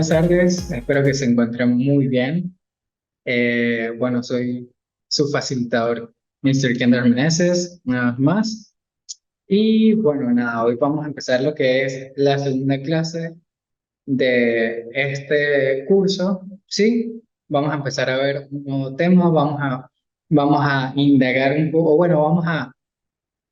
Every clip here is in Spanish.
Buenas tardes, espero que se encuentren muy bien. Bueno, soy su facilitador, Mr. Kender Meneses, una vez más. Y bueno, nada, hoy vamos a empezar lo que es la segunda clase de este curso. Sí, vamos a empezar a ver un nuevo tema, vamos a indagar un poco, bueno, vamos a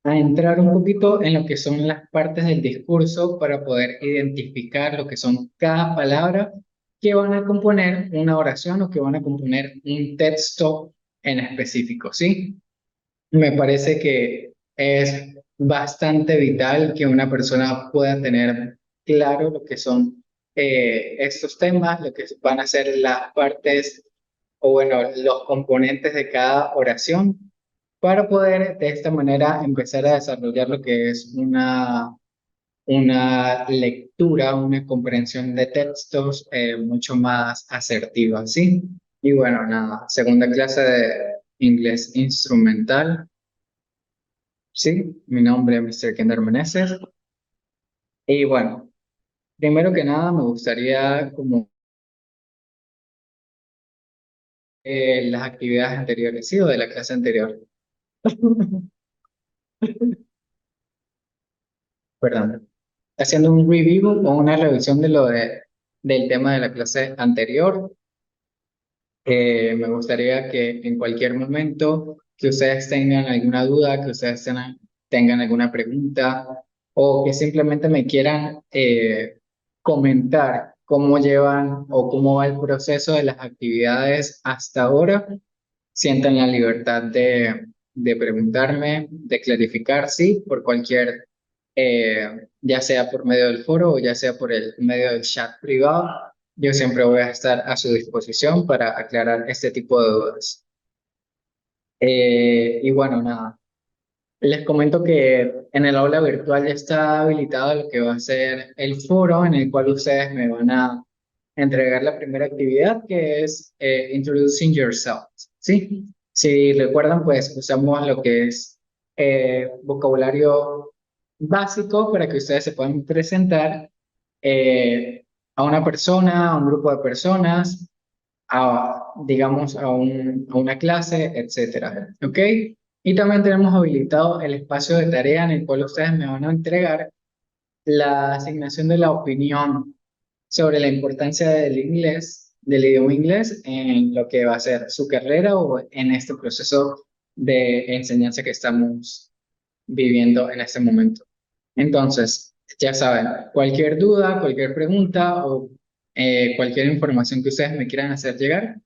entrar un poquito en lo que son las partes del discurso para poder identificar lo que son cada palabra que van a componer una oración o que van a componer un texto en específico, ¿sí? Me parece que es bastante vital que una persona pueda tener claro lo que son estos temas, lo que van a ser las partes o bueno, los componentes de cada oración para poder de esta manera empezar a desarrollar lo que es una lectura, una comprensión de textos mucho más asertiva, ¿sí? Y bueno, nada, segunda clase de inglés instrumental. Sí, mi nombre es Mr. Kender Meneses. Y bueno, primero que nada me gustaría como las actividades anteriores, sí, o de la clase anterior. Perdón. Haciendo un review o una revisión del tema de la clase anterior. Me gustaría que en cualquier momento que ustedes tengan alguna duda, que ustedes tengan alguna pregunta o que simplemente me quieran comentar cómo llevan o cómo va el proceso de las actividades hasta ahora, sientan la libertad de preguntarme, de clarificar, sí, por cualquier, ya sea por medio del foro o ya sea por el medio del chat privado. Yo siempre voy a estar a su disposición para aclarar este tipo de dudas. Y bueno, nada, les comento que en el aula virtual ya está habilitado lo que va a ser el foro en el cual ustedes me van a entregar la primera actividad que es Introducing Yourself. ¿Sí? Si recuerdan, pues usamos lo que es vocabulario básico para que ustedes se puedan presentar a una persona, a un grupo de personas, digamos, a una clase, etcétera. ¿Ok? Y también tenemos habilitado el espacio de tarea en el cual ustedes me van a entregar la asignación de la opinión sobre la importancia del inglés, del idioma inglés, en lo que va a ser su carrera o en este proceso de enseñanza que estamos viviendo en este momento. Entonces, ya saben, cualquier duda, cualquier pregunta o cualquier información que ustedes me quieran hacer llegar,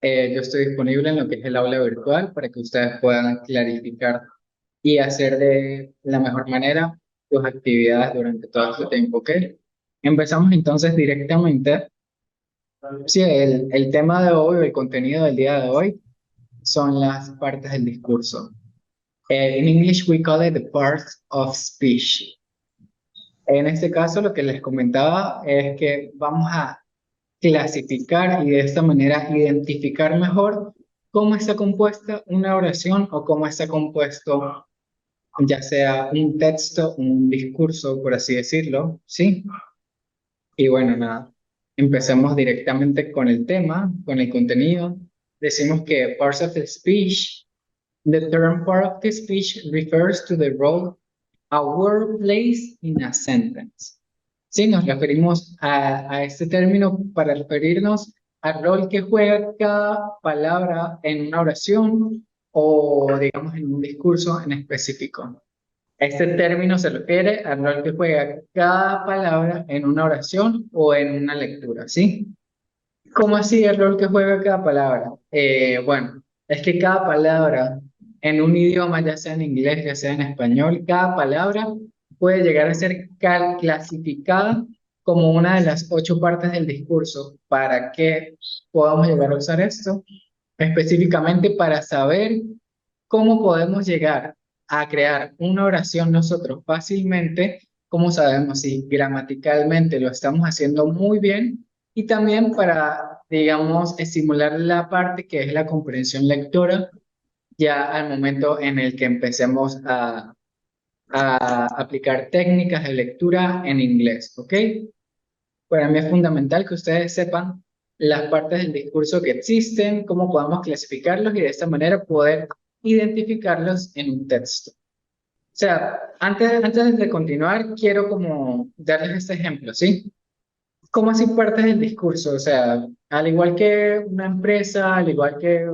yo estoy disponible en lo que es el aula virtual para que ustedes puedan clarificar y hacer de la mejor manera sus actividades durante todo este tiempo, ¿ok? Empezamos entonces directamente. Sí, el tema de hoy, o el contenido del día de hoy, son las partes del discurso. In English we call it the parts of speech. En este caso, lo que les comentaba es que vamos a clasificar y de esta manera identificar mejor cómo está compuesta una oración o cómo está compuesto ya sea un texto, un discurso, por así decirlo, ¿sí? Y bueno, nada, empecemos directamente con el tema, con el contenido. Decimos que parts of the speech, the term part of the speech refers to the role a word plays in a sentence. Sí, nos referimos a este término para referirnos al rol que juega cada palabra en una oración o, digamos, en un discurso en específico. Este término se refiere al rol que juega cada palabra en una oración o en una lectura, ¿sí? ¿Cómo así el rol que juega cada palabra? Bueno, es que cada palabra en un idioma, ya sea en inglés, ya sea en español, cada palabra puede llegar a ser clasificada como una de las 8 partes del discurso. ¿Para qué podamos llegar a usar esto? Específicamente para saber cómo podemos llegar a crear una oración nosotros fácilmente, cómo sabemos si gramaticalmente lo estamos haciendo muy bien y también para, digamos, estimular la parte que es la comprensión lectora ya al momento en el que empecemos a aplicar técnicas de lectura en inglés, ¿ok? Para mí es fundamental que ustedes sepan las partes del discurso que existen, cómo podemos clasificarlos y de esta manera poder identificarlos en un texto. O sea, antes de continuar, quiero como darles este ejemplo, ¿sí? ¿Cómo así partes del discurso? O sea, al igual que una empresa, al igual que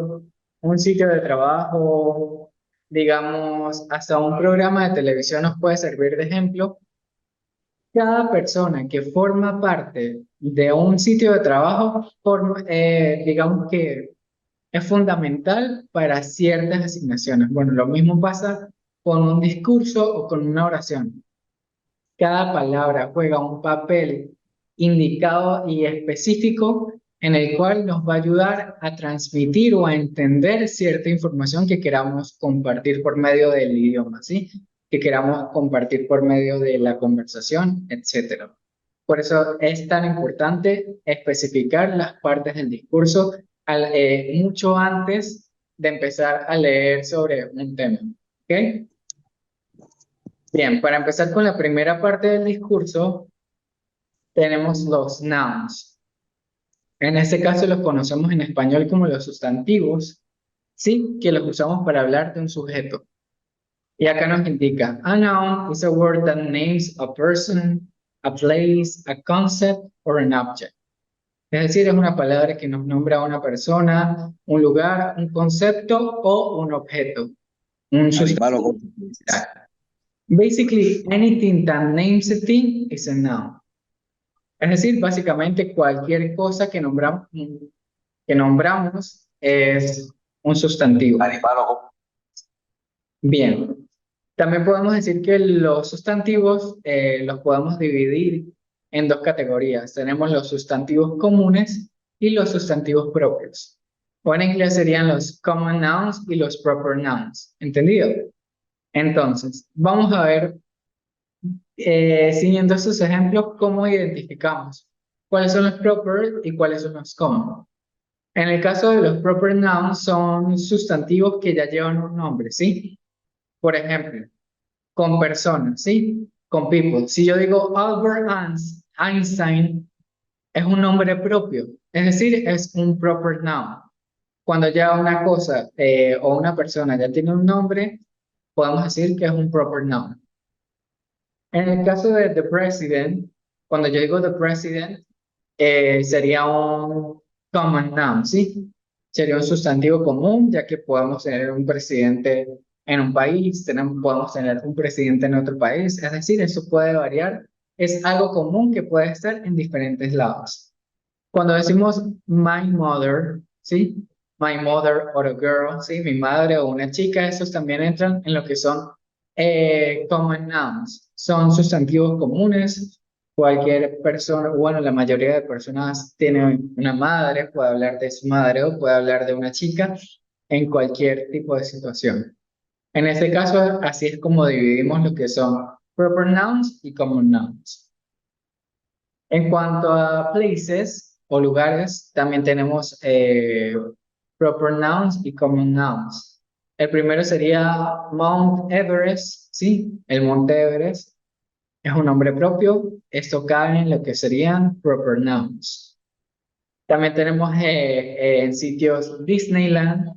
un sitio de trabajo, digamos, hasta un programa de televisión nos puede servir de ejemplo. Cada persona que forma parte de un sitio de trabajo, digamos que es fundamental para ciertas asignaciones. Bueno, lo mismo pasa con un discurso o con una oración. Cada palabra juega un papel indicado y específico en el cual nos va a ayudar a transmitir o a entender cierta información que queramos compartir por medio del idioma, ¿sí? Que queramos compartir por medio de la conversación, etcétera. Por eso es tan importante especificar las partes del discurso mucho antes de empezar a leer sobre un tema, ¿ok? Bien, para empezar con la primera parte del discurso, tenemos los nouns. En este caso los conocemos en español como los sustantivos, sí, que los usamos para hablar de un sujeto. Y acá nos indica, a noun is a word that names a person, a place, a concept, or an object. Es decir, es una palabra que nos nombra a una persona, un lugar, un concepto o un objeto. Un Animal o sustantivo. cosa. Basically, anything that names a thing is a noun. Es decir, básicamente cualquier cosa que nombramos es un sustantivo. Animal o cosa. Bien. También podemos decir que los sustantivos los podemos dividir en dos categorías. Tenemos los sustantivos comunes y los sustantivos propios. O en inglés serían los common nouns y los proper nouns. ¿Entendido? Entonces, vamos a ver, siguiendo estos ejemplos, cómo identificamos cuáles son los proper y cuáles son los common. En el caso de los proper nouns son sustantivos que ya llevan un nombre, ¿sí? Por ejemplo, con personas, ¿sí? Con people. Si yo digo Albert Einstein, es un nombre propio, es decir, es un proper noun. Cuando ya una cosa o una persona ya tiene un nombre, podemos decir que es un proper noun. En el caso de the president, cuando yo digo the president, sería un common noun, ¿sí? Sería un sustantivo común, ya que podemos tener un presidente en un país, podemos tener un presidente en otro país, es decir, eso puede variar, es algo común que puede estar en diferentes lados. Cuando decimos my mother, ¿sí? My mother or a girl, ¿sí? Mi madre o una chica, esos también entran en lo que son common nouns. Son sustantivos comunes. Cualquier persona, bueno, la mayoría de personas tienen una madre, puede hablar de su madre o puede hablar de una chica en cualquier tipo de situación. En este caso, así es como dividimos lo que son proper nouns y common nouns. En cuanto a places o lugares, también tenemos proper nouns y common nouns. El primero sería Mount Everest, ¿sí? El Monte Everest es un nombre propio. Esto cae en lo que serían proper nouns. También tenemos en sitios Disneyland,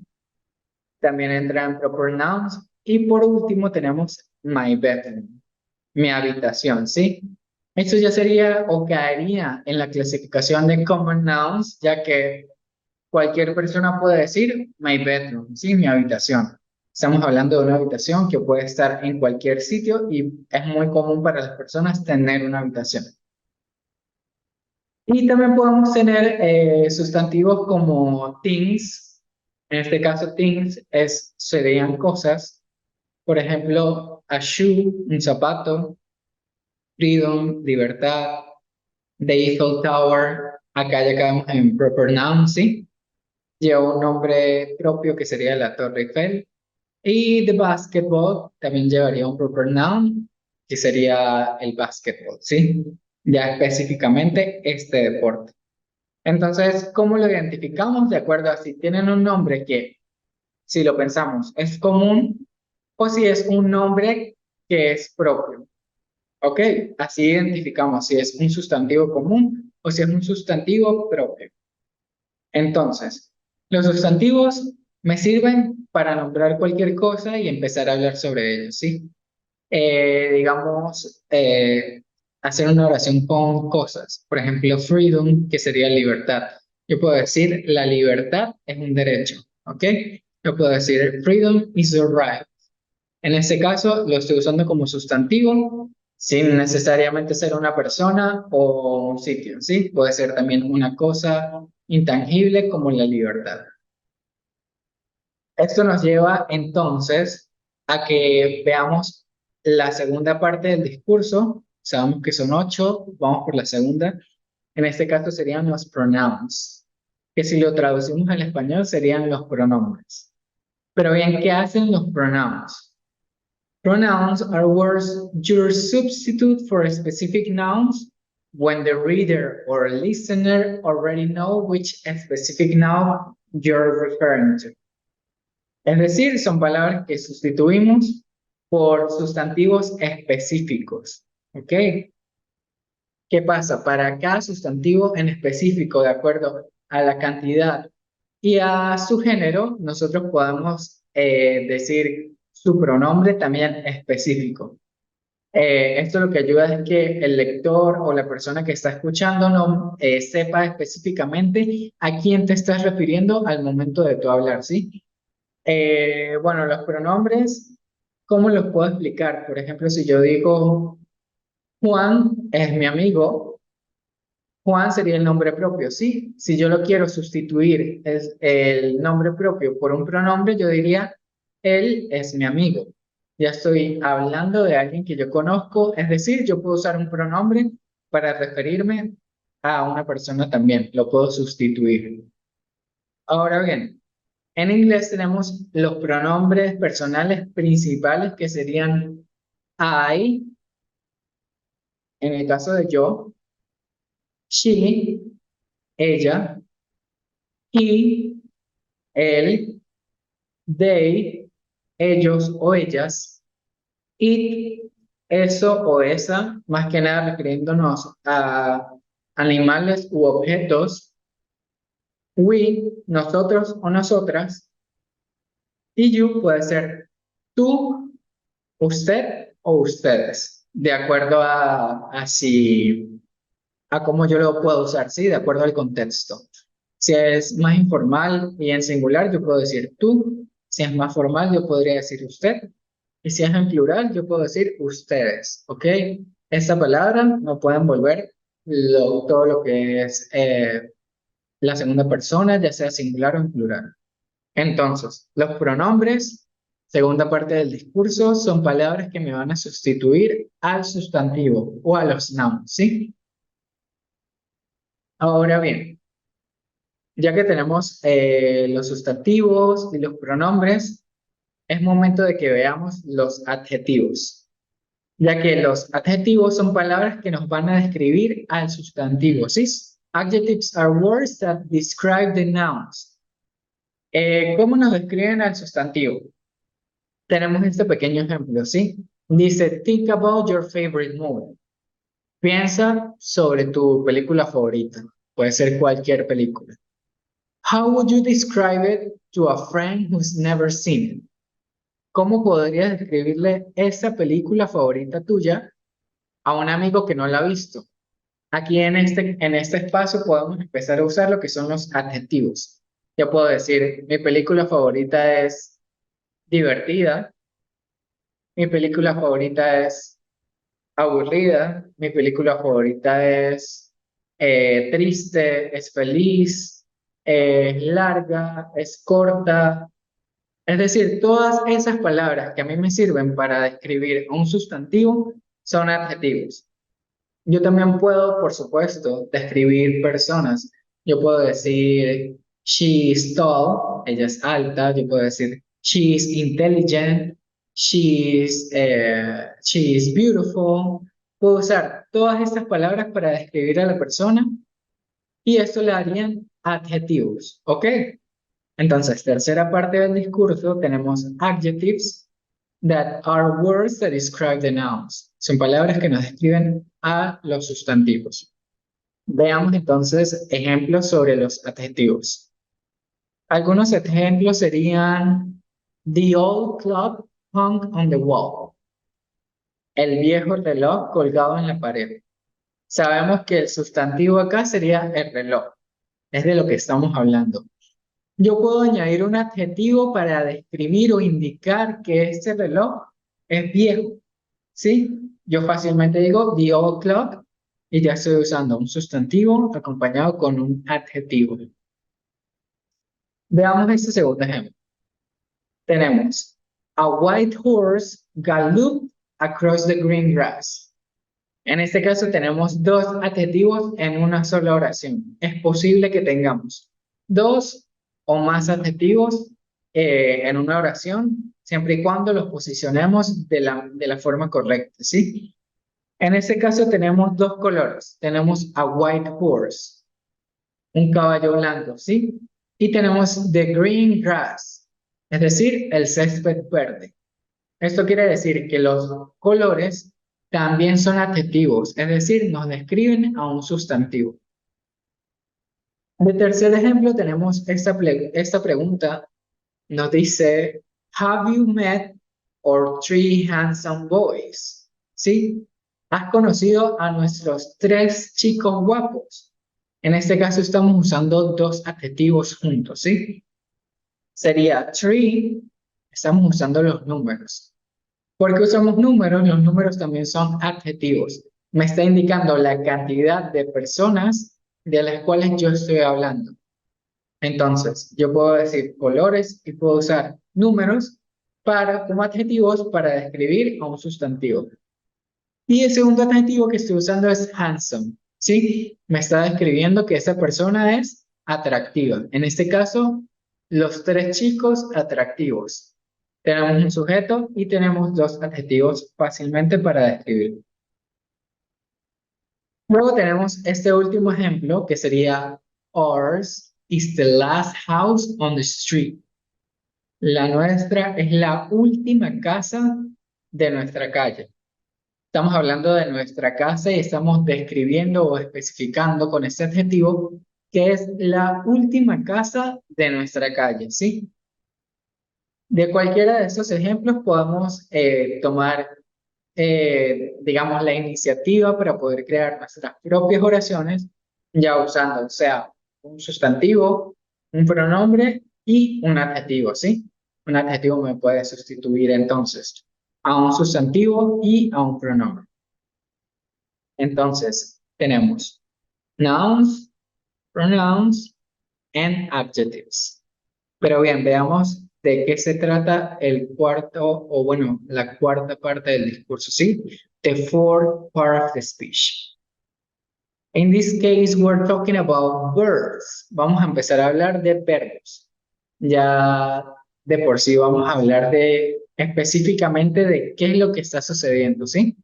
también entran proper nouns. Y por último tenemos my bedroom, mi habitación, ¿sí? Esto ya sería o caería en la clasificación de common nouns, ya que cualquier persona puede decir my bedroom, ¿sí? Mi habitación. Estamos hablando de una habitación que puede estar en cualquier sitio y es muy común para las personas tener una habitación. Y también podemos tener sustantivos como things. En este caso, things serían cosas. Por ejemplo, a shoe, un zapato, freedom, libertad, the Eiffel Tower, acá ya caemos en proper noun, ¿sí? Lleva un nombre propio que sería la Torre Eiffel. Y the basketball también llevaría un proper noun, que sería el basketball, ¿sí? Ya específicamente este deporte. Entonces, ¿cómo lo identificamos? De acuerdo a si tienen un nombre que, si lo pensamos, es común o si es un nombre que es propio. Ok, así identificamos si es un sustantivo común o si es un sustantivo propio. Entonces, los sustantivos me sirven para nombrar cualquier cosa y empezar a hablar sobre ellos, ¿sí? Digamos, hacer una oración con cosas. Por ejemplo, freedom, que sería libertad. Yo puedo decir, la libertad es un derecho, ¿ok? Yo puedo decir, freedom is a right. En este caso, lo estoy usando como sustantivo, sin necesariamente ser una persona o un sitio, ¿sí? Puede ser también una cosa intangible como la libertad. Esto nos lleva entonces a que veamos la segunda parte del discurso. Sabemos que son 8, vamos por la segunda. En este caso serían los pronouns, que si lo traducimos al español serían los pronombres. Pero bien, ¿qué hacen los pronouns? Pronouns are words you substitute for specific nouns when the reader or listener already know which specific noun you're referring to. Es decir, son palabras que sustituimos por sustantivos específicos. ¿Ok? ¿Qué pasa? Para cada sustantivo en específico, de acuerdo a la cantidad y a su género, nosotros podemos decir su pronombre también específico. Esto lo que ayuda es que el lector o la persona que está escuchando no sepa específicamente a quién te estás refiriendo al momento de tu hablar, ¿sí? Bueno, los pronombres, ¿cómo los puedo explicar? Por ejemplo, si yo digo Juan es mi amigo, Juan sería el nombre propio, ¿sí? Si yo lo quiero sustituir el nombre propio por un pronombre, yo diría él es mi amigo. Ya estoy hablando de alguien que yo conozco, es decir, yo puedo usar un pronombre para referirme a una persona también, lo puedo sustituir. Ahora bien, en inglés tenemos los pronombres personales principales que serían I, en el caso de yo, she, ella, he, él, they, ellos o ellas, it, eso o esa, más que nada refiriéndonos a animales u objetos, we, nosotros o nosotras, y you puede ser tú, usted o ustedes, de acuerdo a cómo yo lo puedo usar, ¿sí? De acuerdo al contexto. Si es más informal y en singular, yo puedo decir tú. Si es más formal, yo podría decir usted. Y si es en plural, yo puedo decir ustedes, ¿ok? Esta palabra no puede envolver todo lo que es la segunda persona, ya sea singular o en plural. Entonces, los pronombres, segunda parte del discurso, son palabras que me van a sustituir al sustantivo o a los nouns, ¿sí? Ahora bien, ya que tenemos los sustantivos y los pronombres, es momento de que veamos los adjetivos, ya que los adjetivos son palabras que nos van a describir al sustantivo, ¿sí? Adjectives are words that describe the nouns. ¿Cómo nos describen al sustantivo? Tenemos este pequeño ejemplo, ¿sí? Dice, think about your favorite movie. Piensa sobre tu película favorita. Puede ser cualquier película. How would you describe it to a friend who's never seen it? ¿Cómo podrías describirle esa película favorita tuya a un amigo que no la ha visto? Aquí en este espacio podemos empezar a usar lo que son los adjetivos. Yo puedo decir, mi película favorita es divertida, mi película favorita es aburrida, mi película favorita es triste, es feliz, es larga, es corta. Es decir, todas esas palabras que a mí me sirven para describir un sustantivo son adjetivos. Yo también puedo, por supuesto, describir personas. Yo puedo decir, she is tall, ella es alta. Yo puedo decir, she is intelligent, she is beautiful. Puedo usar todas estas palabras para describir a la persona y esto le darían adjetivos, ¿ok? Entonces, tercera parte del discurso, tenemos adjectives that are words that describe the nouns. Son palabras que nos describen a los sustantivos. Veamos entonces ejemplos sobre los adjetivos. Algunos ejemplos serían The old clock hung on the wall. El viejo reloj colgado en la pared. Sabemos que el sustantivo acá sería el reloj. Es de lo que estamos hablando. Yo puedo añadir un adjetivo para describir o indicar que este reloj es viejo, ¿sí? Yo fácilmente digo the old clock y ya estoy usando un sustantivo acompañado con un adjetivo. Veamos este segundo ejemplo. Tenemos a white horse galloped across the green grass. En este caso tenemos dos adjetivos en una sola oración. Es posible que tengamos dos o más adjetivos en una oración, siempre y cuando los posicionemos de la forma correcta, ¿sí? En este caso tenemos dos colores. Tenemos a white horse, un caballo blanco, ¿sí? Y tenemos the green grass, es decir, el césped verde. Esto quiere decir que los colores también son adjetivos, es decir, nos describen a un sustantivo. De tercer ejemplo tenemos esta pregunta, nos dice, Have you met our three handsome boys? ¿Sí? ¿Has conocido a nuestros tres chicos guapos? En este caso estamos usando dos adjetivos juntos, ¿sí? Sería three, estamos usando los números. ¿Por qué usamos números? Los números también son adjetivos. Me está indicando la cantidad de personas de las cuales yo estoy hablando. Entonces, yo puedo decir colores y puedo usar números como adjetivos para describir a un sustantivo. Y el segundo adjetivo que estoy usando es handsome. ¿Sí? Me está describiendo que esa persona es atractiva. En este caso, los tres chicos atractivos. Tenemos un sujeto y tenemos dos adjetivos fácilmente para describir. Luego tenemos este último ejemplo que sería ours is the last house on the street. La nuestra es la última casa de nuestra calle. Estamos hablando de nuestra casa y estamos describiendo o especificando con este adjetivo que es la última casa de nuestra calle, ¿sí? De cualquiera de estos ejemplos podemos tomar, digamos, la iniciativa para poder crear nuestras propias oraciones, ya usando, o sea, un sustantivo, un pronombre y un adjetivo, ¿sí? Un adjetivo me puede sustituir entonces a un sustantivo y a un pronombre. Entonces, tenemos nouns, pronouns and adjectives. Pero bien, veamos de qué se trata el cuarto, o bueno, la cuarta parte del discurso, ¿sí? The fourth part of the speech. In this case, we're talking about verbs. Vamos a empezar a hablar de verbos. Ya de por sí vamos a hablar de específicamente de qué es lo que está sucediendo, ¿sí?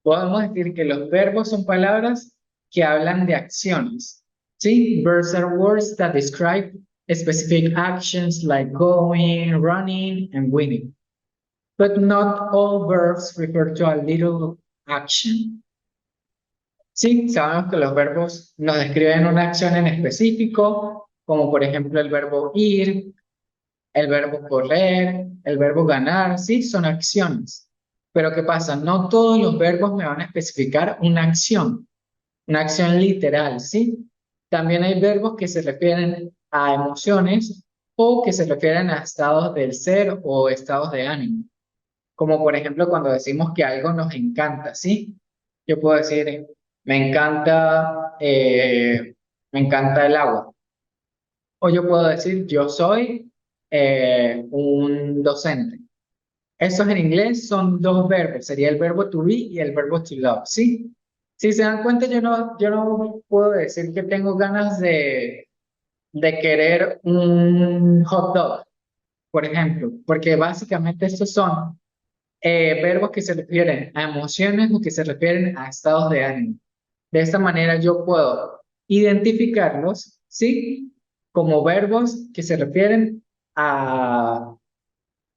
Podemos decir que los verbos son palabras que hablan de acciones. ¿Sí? Verbs are words that describe specific actions like going, running, and winning. But not all verbs refer to a little action. Sí, sabemos que los verbos nos describen una acción en específico, como por ejemplo el verbo ir, el verbo correr, el verbo ganar, sí, son acciones. Pero ¿qué pasa? No todos los verbos me van a especificar una acción literal, ¿sí? También hay verbos que se refieren a emociones o que se refieren a estados del ser o estados de ánimo. Como por ejemplo cuando decimos que algo nos encanta, ¿sí? Yo puedo decir, me encanta el agua. O yo puedo decir, yo soy un docente. Esos en inglés son dos verbos, sería el verbo to be y el verbo to love, ¿sí? Si se dan cuenta, yo no puedo decir que tengo ganas de querer un hot dog, por ejemplo, porque básicamente estos son verbos que se refieren a emociones o que se refieren a estados de ánimo. De esta manera yo puedo identificarlos, ¿sí? Como verbos que se refieren a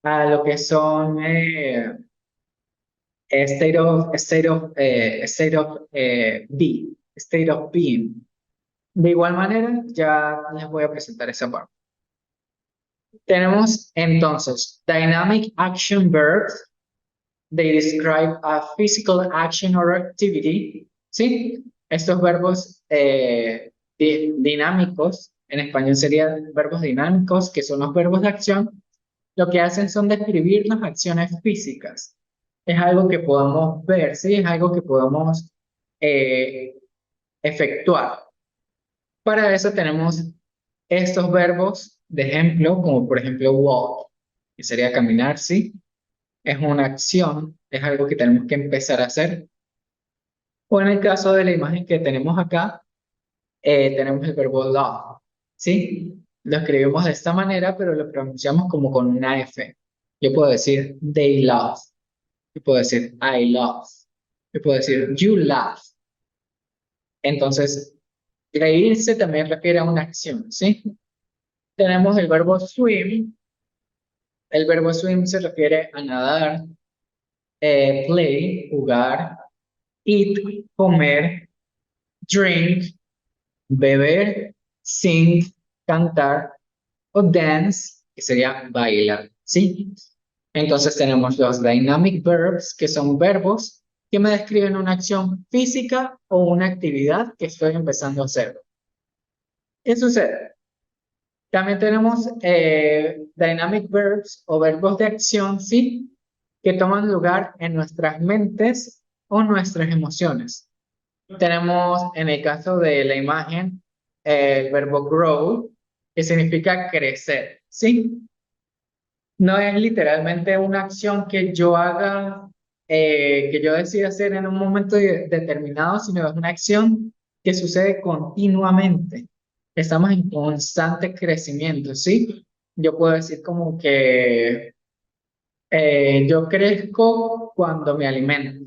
lo que son state of be. state of being. De igual manera, ya les voy a presentar esa parte. Tenemos entonces dynamic action verbs. They describe a physical action or activity. ¿Sí? Estos verbos dinámicos, en español serían verbos dinámicos, que son los verbos de acción, lo que hacen son describir las acciones físicas. Es algo que podemos ver, ¿sí? Es algo que podemos eh, efectuar. Para eso tenemos estos verbos de ejemplo, como por ejemplo walk, que sería caminar, ¿sí? Es una acción, es algo que tenemos que empezar a hacer. O en el caso de la imagen que tenemos acá, tenemos el verbo love, ¿sí? Lo escribimos de esta manera, pero lo pronunciamos como con una F. Yo puedo decir they love, yo puedo decir I love, yo puedo decir you love. Entonces, reírse también refiere a una acción, ¿sí? Tenemos el verbo swim. El verbo swim se refiere a nadar, play, jugar, eat, comer, drink, beber, sing, cantar, o dance, que sería bailar, ¿sí? Entonces tenemos los dynamic verbs, que son verbos que me describen una acción física o una actividad que estoy empezando a hacer. ¿Qué sucede? También tenemos dynamic verbs o verbos de acción, ¿sí? Que toman lugar en nuestras mentes o nuestras emociones. Tenemos en el caso de la imagen el verbo grow, que significa crecer, ¿sí? No es literalmente una acción que yo haga, que yo decida hacer en un momento determinado, sino es una acción que sucede continuamente. Estamos en constante crecimiento, ¿sí? Yo puedo decir como que yo crezco cuando me alimento.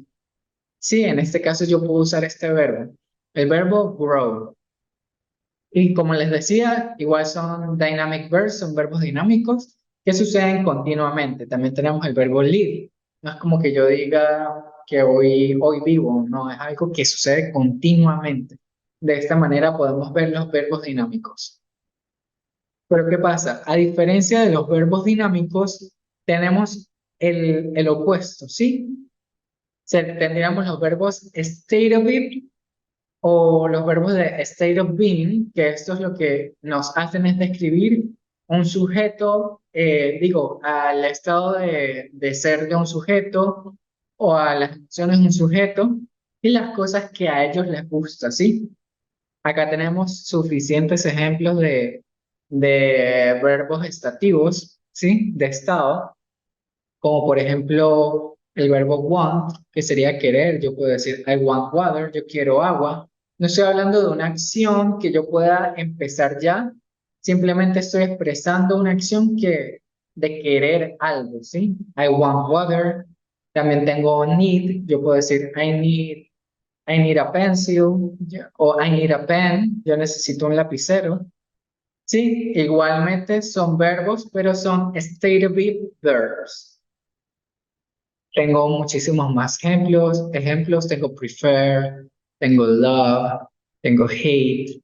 Sí, en este caso yo puedo usar este verbo, el verbo grow. Y como les decía, igual son dynamic verbs, son verbos dinámicos que suceden continuamente. También tenemos el verbo live. No es como que yo diga que hoy vivo, no, es algo que sucede continuamente. De esta manera podemos ver los verbos dinámicos. Pero ¿qué pasa? A diferencia de los verbos dinámicos, tenemos el opuesto, ¿sí? Tendríamos los verbos state of it o los verbos de state of being, que esto es lo que nos hacen es describir un sujeto, digo, al estado de ser de un sujeto o a las acciones de un sujeto y las cosas que a ellos les gusta, ¿sí? Acá tenemos suficientes ejemplos de verbos estativos, ¿sí? De estado, como por ejemplo el verbo want, que sería querer. Yo puedo decir I want water, yo quiero agua. No estoy hablando de una acción que yo pueda empezar ya, simplemente estoy expresando una acción de querer algo, ¿sí? I want water. También tengo need, yo puedo decir I need a pencil o I need a pen, yo necesito un lapicero. Sí, igualmente son verbos, pero son state of being verbs. Tengo muchísimos más ejemplos, tengo prefer, tengo love, tengo hate,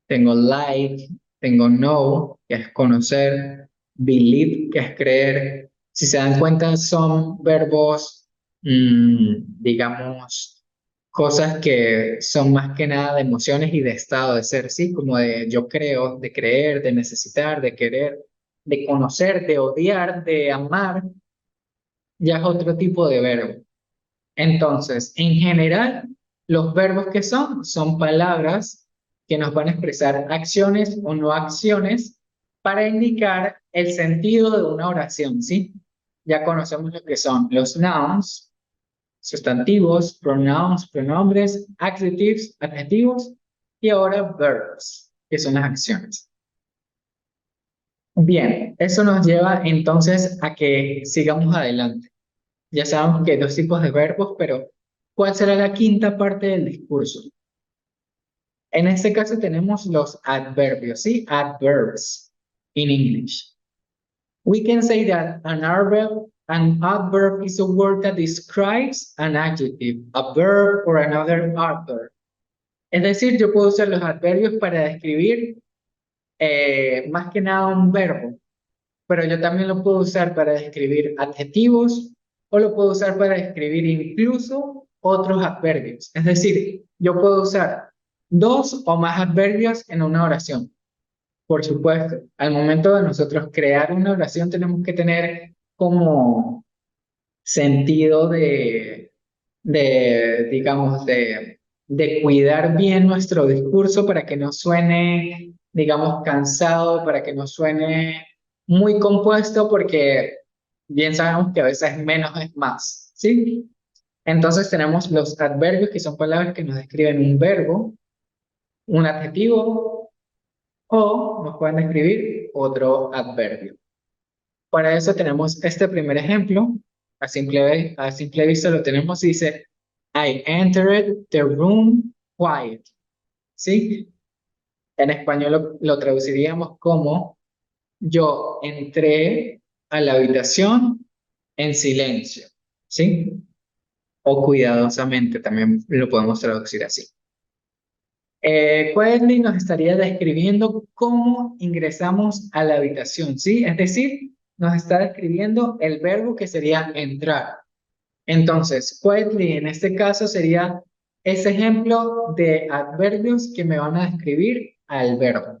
tengo like, tengo know, que es conocer, believe, que es creer. Si se dan cuenta, son verbos, digamos, cosas que son más que nada de emociones y de estado de ser, ¿sí? Como de yo creo, de creer, de necesitar, de querer, de conocer, de odiar, de amar, ya es otro tipo de verbo. Entonces, en general, los verbos que son palabras que nos van a expresar acciones o no acciones para indicar el sentido de una oración, ¿sí? Ya conocemos lo que son los nouns, sustantivos, pronouns, pronombres, adjectives, adjetivos, y ahora verbs, que son las acciones. Bien, eso nos lleva entonces a que sigamos adelante. Ya sabemos que hay dos tipos de verbos, pero ¿cuál será la quinta parte del discurso? En este caso tenemos los adverbios, ¿sí? Adverbs in English. We can say that an adverb is a word that describes an adjective, a verb, or another adverb. Es decir, yo puedo usar los adverbios para describir más que nada un verbo, pero yo también lo puedo usar para describir adjetivos o lo puedo usar para describir incluso otros adverbios. Es decir, yo puedo usar dos o más adverbios en una oración. Por supuesto, al momento de nosotros crear una oración tenemos que tener como sentido digamos, de cuidar bien nuestro discurso para que no suene, digamos, cansado, para que no suene muy compuesto, porque bien sabemos que a veces menos es más, ¿sí? Entonces tenemos los adverbios, que son palabras que nos describen un verbo, un adjetivo, o nos pueden describir otro adverbio. Para eso tenemos este primer ejemplo. A simple vista lo tenemos, dice, I entered the room quiet. ¿Sí? En español lo traduciríamos como yo entré a la habitación en silencio. ¿Sí? O cuidadosamente, también lo podemos traducir así. Quietly nos estaría describiendo cómo ingresamos a la habitación, ¿sí? Es decir, nos está describiendo el verbo que sería entrar. Entonces, quietly en este caso sería ese ejemplo de adverbios que me van a describir al verbo.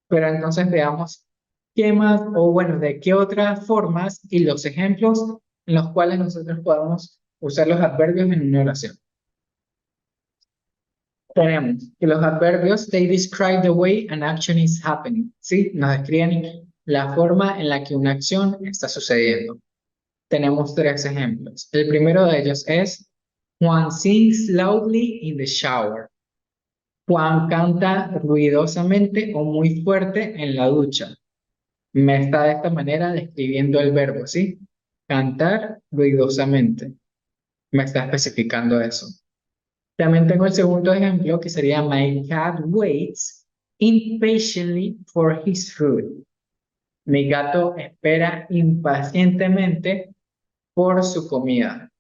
Pero entonces veamos qué más, o bueno, de qué otras formas y los ejemplos en los cuales nosotros podemos usar los adverbios en una oración. Tenemos que los adverbios, they describe the way an action is happening, ¿sí? Nos describen la forma en la que una acción está sucediendo. Tenemos tres ejemplos. El primero de ellos es Juan sings loudly in the shower. Juan canta ruidosamente o muy fuerte en la ducha. Me está de esta manera describiendo el verbo, ¿sí? Cantar ruidosamente. Me está especificando eso. También tengo el segundo ejemplo que sería My cat waits impatiently for his food. Mi gato espera impacientemente por su comida.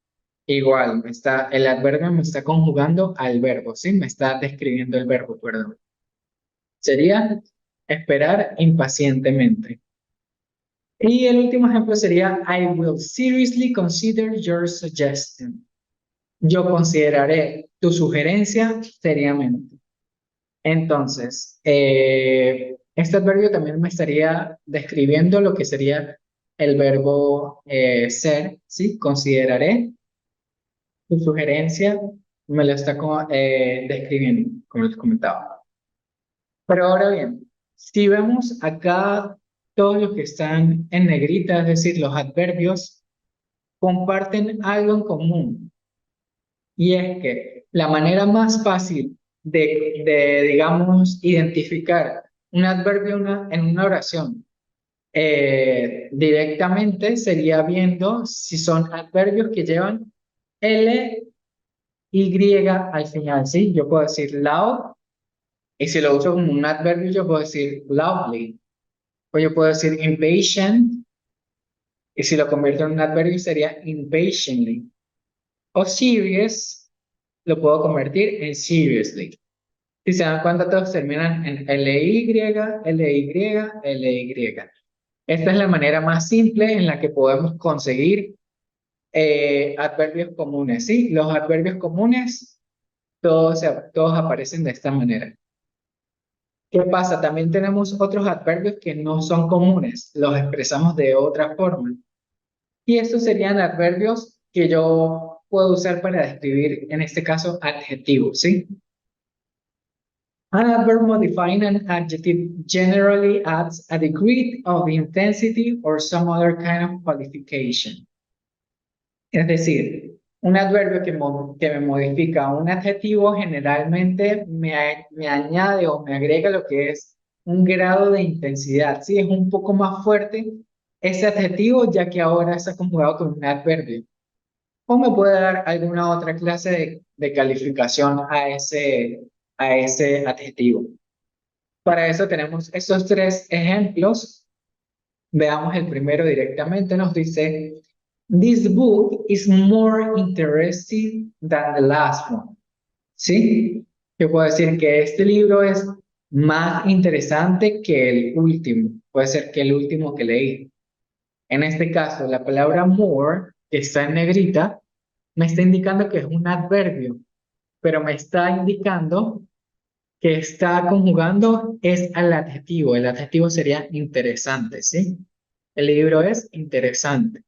Igual, el adverbio me está conjugando al verbo, ¿sí? Me está describiendo el verbo, perdón. Sería esperar impacientemente. Y el último ejemplo sería I will seriously consider your suggestion. Yo consideraré tu sugerencia seriamente. Entonces, este adverbio también me estaría describiendo lo que sería el verbo ser, ¿sí? Consideraré tu sugerencia, me lo está describiendo, como les comentaba. Pero ahora bien, si vemos acá todos los que están en negrita, es decir, los adverbios, comparten algo en común. Y es que la manera más fácil digamos, identificar un adverbio en una oración directamente sería viendo si son adverbios que llevan L, Y al final, ¿sí? Yo puedo decir loud, y si lo uso como un adverbio, yo puedo decir loudly. O yo puedo decir impatient, y si lo convierto en un adverbio sería impatiently. O serious, lo puedo convertir en seriously. Si se dan cuenta, todos terminan en LY, LY, LY. Esta es la manera más simple en la que podemos conseguir adverbios comunes. ¿Sí? Los adverbios comunes, todos aparecen de esta manera. ¿Qué pasa? También tenemos otros adverbios que no son comunes, los expresamos de otra forma. Y estos serían adverbios que yo puedo usar para describir, en este caso, adjetivos, ¿sí? An adverb modifying an adjective generally adds a degree of intensity or some other kind of qualification. Es decir, un adverbio que me modifica un adjetivo generalmente me añade o me agrega lo que es un grado de intensidad. Sí, es un poco más fuerte ese adjetivo ya que ahora está conjugado con un adverbio. O me puede dar alguna otra clase de calificación a ese adjetivo. Para eso tenemos estos tres ejemplos. Veamos el primero directamente. Nos dice, This book is more interesting than the last one. ¿Sí? Yo puedo decir que este libro es más interesante que el último. Puede ser que el último que leí. En este caso, la palabra more, que está en negrita, me está indicando que es un adverbio, pero me está indicando que está conjugando es al adjetivo. El adjetivo sería interesante, ¿sí? El libro es interesante.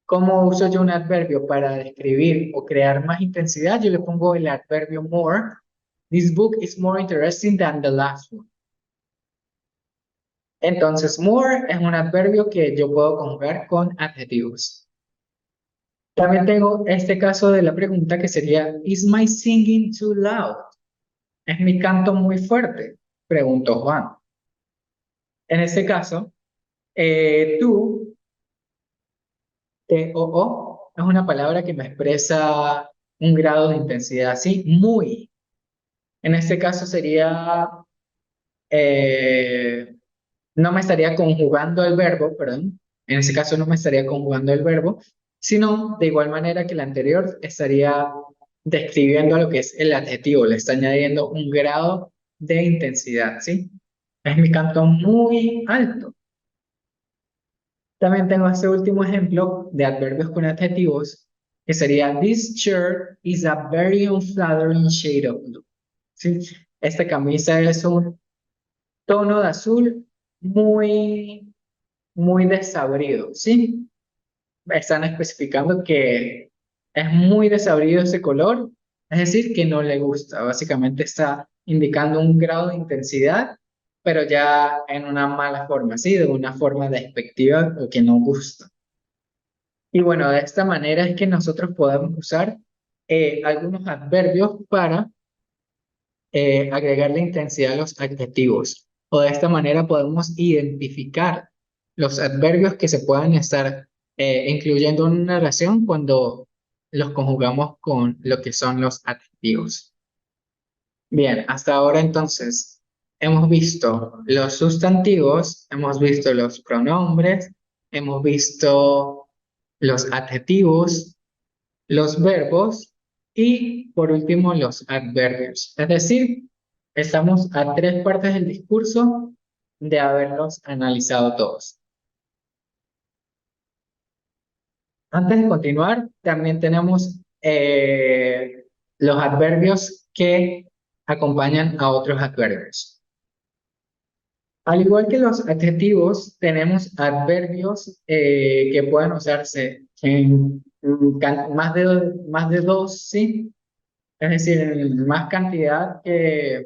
¿Cómo uso yo un adverbio para describir o crear más intensidad? Yo le pongo el adverbio more. This book is more interesting than the last one. Entonces, more es un adverbio que yo puedo conjugar con adjetivos. También tengo este caso de la pregunta que sería, ¿Is my singing too loud? ¿Es mi canto muy fuerte? Preguntó Juan. En este caso, tú, T-O-O, es una palabra que me expresa un grado de intensidad, ¿sí? Muy. En este caso sería, eh, no me estaría conjugando el verbo, perdón. En ese caso no me estaría conjugando el verbo, sino de igual manera que el anterior estaría describiendo lo que es el adjetivo, le está añadiendo un grado de intensidad, ¿sí? Es mi canto muy alto. También tengo este último ejemplo de adverbios con adjetivos, que sería, This shirt is a very unflattering shade of blue. ¿Sí? Esta camisa es un tono de azul muy, muy desabrido, ¿sí? Están especificando que es muy desabrido ese color, es decir, que no le gusta. Básicamente está indicando un grado de intensidad, pero ya en una mala forma, ¿sí? De una forma despectiva o que no gusta. Y bueno, de esta manera es que nosotros podemos usar algunos adverbios para agregarle intensidad a los adjetivos. O de esta manera podemos identificar los adverbios que se puedan estar incluyendo en una oración cuando los conjugamos con lo que son los adjetivos. Bien, hasta ahora entonces hemos visto los sustantivos, hemos visto los pronombres, hemos visto los adjetivos, los verbos y por último los adverbios. Es decir, estamos a tres partes del discurso de haberlos analizado todos. Antes de continuar, también tenemos los adverbios que acompañan a otros adverbios. Al igual que los adjetivos, tenemos adverbios que pueden usarse en más de dos, ¿sí? Es decir, en más cantidad que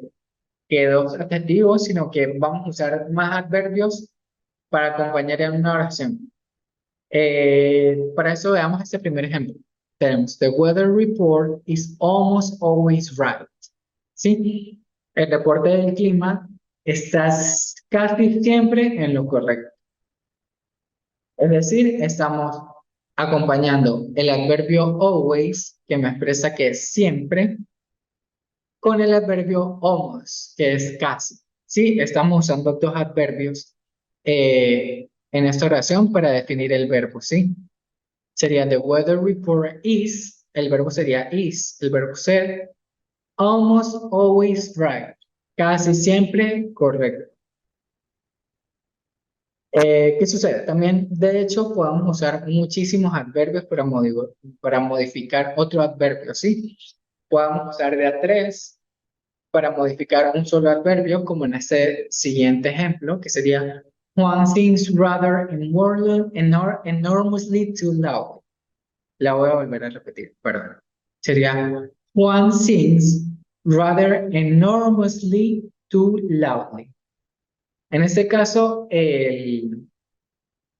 dos adjetivos, sino que vamos a usar más adverbios para acompañar en una oración. Para eso veamos este primer ejemplo. Tenemos, The weather report is almost always right. ¿Sí? El reporte del clima está casi siempre en lo correcto. Es decir, estamos acompañando el adverbio always, que me expresa que es siempre, con el adverbio almost, que es casi. Sí, estamos usando dos adverbios en esta oración para definir el verbo, ¿sí? Sería the weather report is, el verbo sería is, el verbo ser, almost always right, casi siempre correcto. ¿Qué sucede? También, de hecho, podemos usar muchísimos adverbios para modificar otro adverbio, ¿sí? Podemos usar de a tres para modificar un solo adverbio, como en este siguiente ejemplo, que sería Juan sings rather enormously too loud. La voy a volver a repetir, perdón. Sería Juan sings rather enormously too loudly. En este caso, el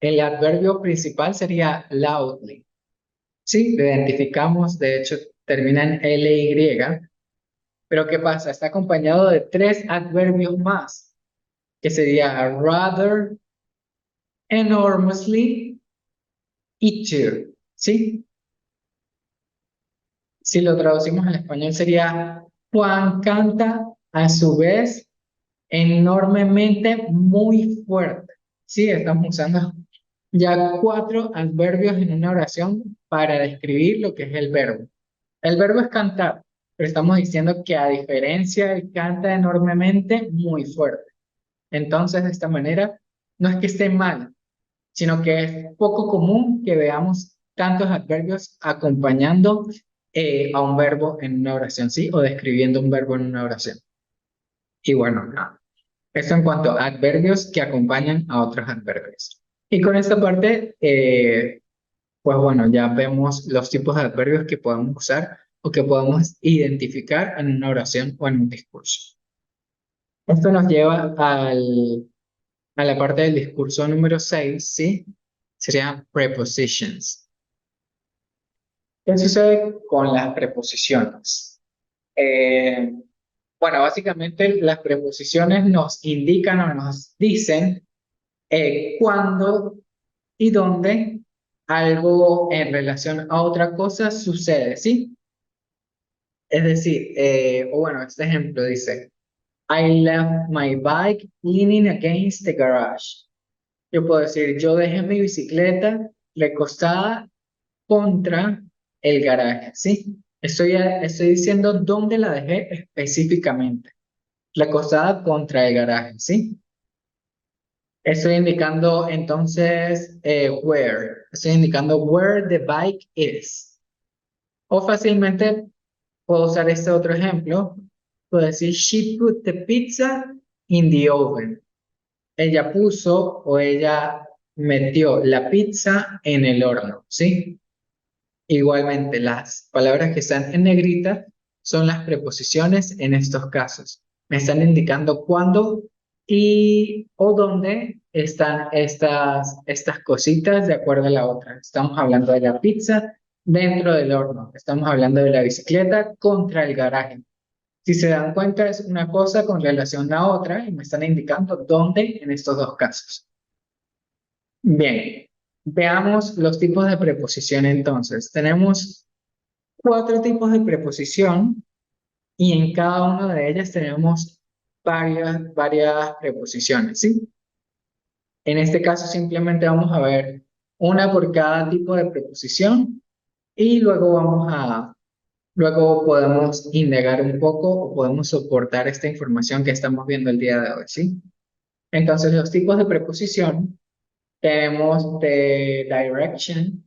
adverbio principal sería loudly. Sí, lo identificamos, de hecho, termina en ly, pero ¿qué pasa? Está acompañado de tres adverbios más, que sería rather, enormously y to. ¿Sí? Si lo traducimos al español sería Juan canta a su vez enormemente muy fuerte. Sí, estamos usando ya cuatro adverbios en una oración para describir lo que es el verbo. El verbo es cantar. pero estamos diciendo que a diferencia, él canta enormemente, muy fuerte. Entonces, de esta manera, no es que esté mal, sino que es poco común que veamos tantos adverbios acompañando a un verbo en una oración, ¿sí? O describiendo un verbo en una oración. Y bueno, no. Eso en cuanto a adverbios que acompañan a otros adverbios. Y con esta parte, pues bueno, ya vemos los tipos de adverbios que podemos usar o que podemos identificar en una oración o en un discurso. Esto nos lleva a la parte del discurso número 6, ¿sí? Serían prepositions. ¿Qué sucede con las preposiciones? Eh, bueno, básicamente las preposiciones nos indican o nos dicen cuándo y dónde algo en relación a otra cosa sucede, ¿sí? Es decir, o bueno, este ejemplo dice, I left my bike leaning against the garage. Yo puedo decir, yo dejé mi bicicleta recostada contra el garaje, ¿sí? Estoy diciendo dónde la dejé específicamente. Recostada contra el garaje, ¿sí? Estoy indicando entonces where. Estoy indicando where the bike is. O fácilmente puedo usar este otro ejemplo. Puedo decir, she put the pizza in the oven. Ella puso o ella metió la pizza en el horno, ¿sí? Igualmente, las palabras que están en negrita son las preposiciones en estos casos. Me están indicando cuándo y o dónde están estas cositas de acuerdo a la otra. Estamos hablando de la pizza dentro del horno. Estamos hablando de la bicicleta contra el garaje. Si se dan cuenta, es una cosa con relación a otra y me están indicando dónde en estos dos casos. Bien, veamos los tipos de preposición entonces. Tenemos cuatro tipos de preposición y en cada una de ellas tenemos varias preposiciones, ¿sí? En este caso simplemente vamos a ver una por cada tipo de preposición y luego podemos indagar un poco o podemos soportar esta información que estamos viendo el día de hoy, ¿sí? Entonces, los tipos de preposición tenemos de direction.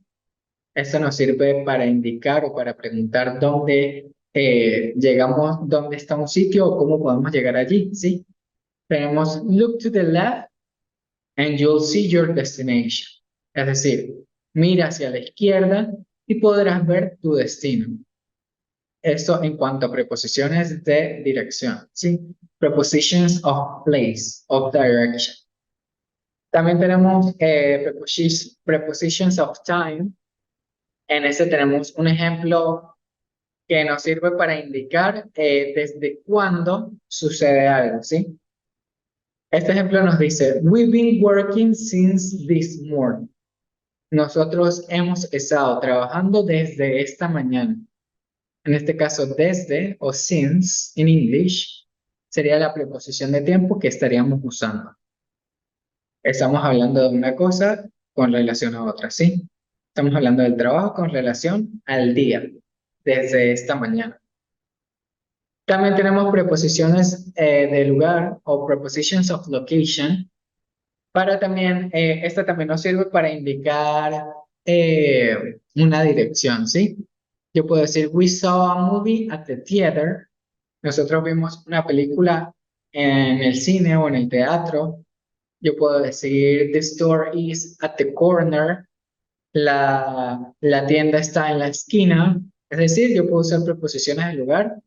Esto nos sirve para indicar o para preguntar dónde llegamos, dónde está un sitio o cómo podemos llegar allí, ¿sí? Tenemos look to the left and you'll see your destination. Es decir, mira hacia la izquierda y podrás ver tu destino. Esto en cuanto a preposiciones de dirección, ¿sí? Prepositions of place, of direction. También tenemos prepositions of time. En este tenemos un ejemplo que nos sirve para indicar desde cuándo sucede algo, ¿sí? Este ejemplo nos dice, we've been working since this morning. Nosotros hemos estado trabajando desde esta mañana. En este caso, desde o since en English sería la preposición de tiempo que estaríamos usando. Estamos hablando de una cosa con relación a otra, ¿sí? Estamos hablando del trabajo con relación al día, desde esta mañana. También tenemos preposiciones de lugar o prepositions of location. Esta también nos sirve para indicar una dirección, ¿sí? Yo puedo decir, we saw a movie at the theater. Nosotros vimos una película en el cine o en el teatro. Yo puedo decir, the store is at the corner. La tienda está en la esquina. Es decir, yo puedo usar preposiciones de lugar